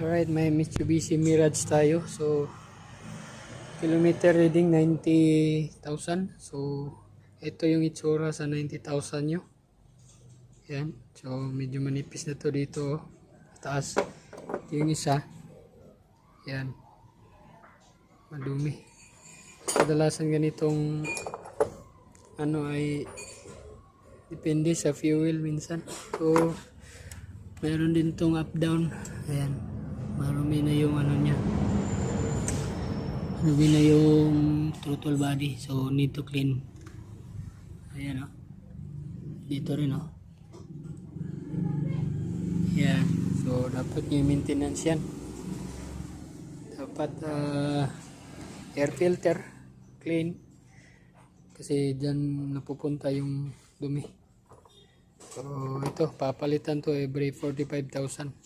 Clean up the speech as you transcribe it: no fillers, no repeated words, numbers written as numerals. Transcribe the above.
Alright, may Mitsubishi Mirage tayo. So, kilometer reading 90,000. So, ito yung itsura sa 90,000 nyo. Yan. So, medyo manipis na to dito. Taas. Yung isa. Yan. Madumi. Kadalasan ganitong ano ay depende sa fuel minsan. So, meron din tong up down. Ayan. Marumi na yung ano niya. Marumi na yung throttle body. So, need to clean. Ayan o. Dito rin o. Ayan. So, dapat yung maintenance yan. Dapat air filter. Clean. Kasi dyan napupunta yung dumi. So, ito. Papalitan to every 45,000.